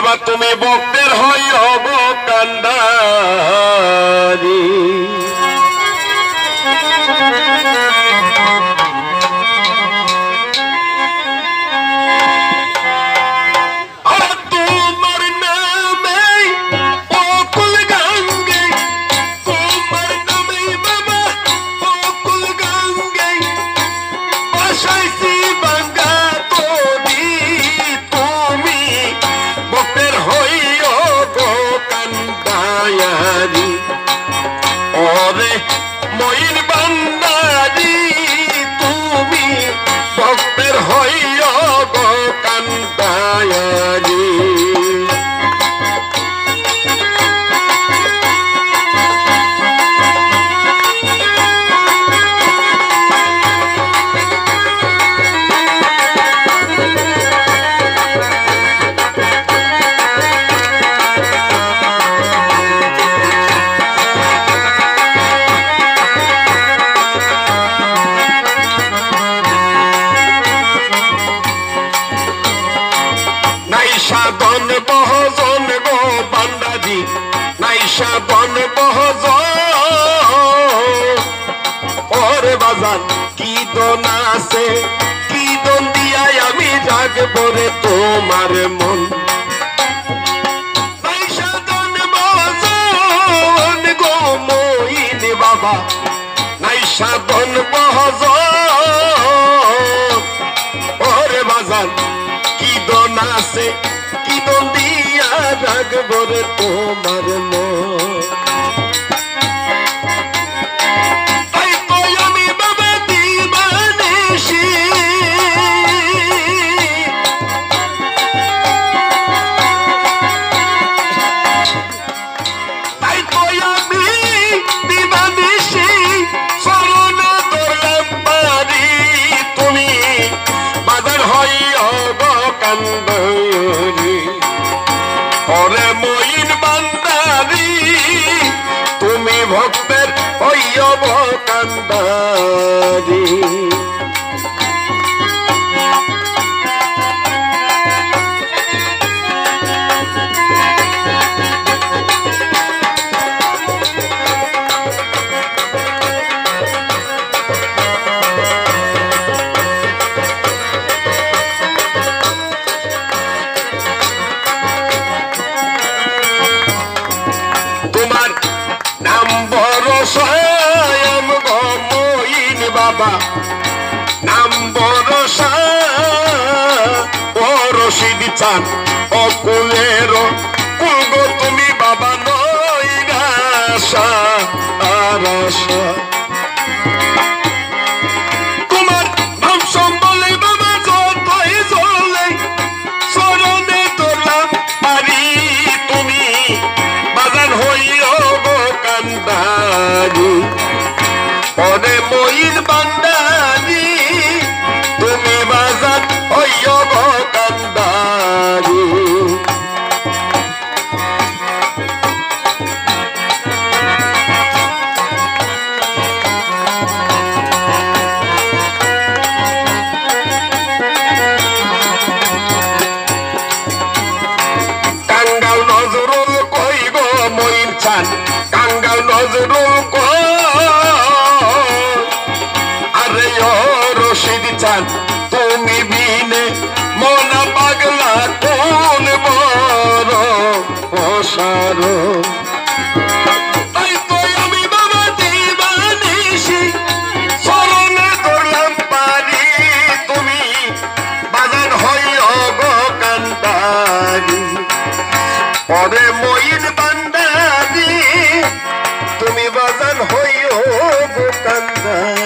বাবা তুমি ভক্তের হইও গো কান্ডারি ওরে ময়ূর বান্দারি তুমি ভক্তের হইও গো কান্দায়ারি সাধন বহজন গো বান্দাজি নাই সাধন বহজন ওরে বাজান কি দন আছে কি দন দিয়াই আমি জাগবো রে তোমার মন নাই সাধন বহজন গো মইন বাবা নাই সাধন বহজন ওরে বাজান কি দন আছে কি দন দিয়া রাখবো রে তোমার মন তাই তো আমি বাবা দিবানিশি তাই তো আমি দিবানিশি শরণ ধরলাম পারি তুমি বাজার হইও গো কান্দারি ওরে মইন বান্দারি তুমি ভক্তের হইও গো কান্দারি বাবা নাম বরসা ও রশিদ চান অকুলের কুল গো তুমি বাবা নৈরাশা আর আশা তোমার নাম সম্বলে বাবা যতই চলে শরণে তোলা পারি তুমি বাজার হইও গো কান্দারি ওরে মইন বান্দারি তুমি বাজার হইও গো কান্দারি কাঙ্গাল নজরুল কই গো মইন চান কাঙ্গাল নজরুল কই রশিদ চান তুমি বিনে মনা পাগলা কোন বড় অসার তাই তো আমি বাবা দিবানিশি শরণে ধরলাম পারি তুমি বাজার হইও গো কান্দারি ওরে মইন বান্দারি তুমি বাজার হইও গো কান্দারি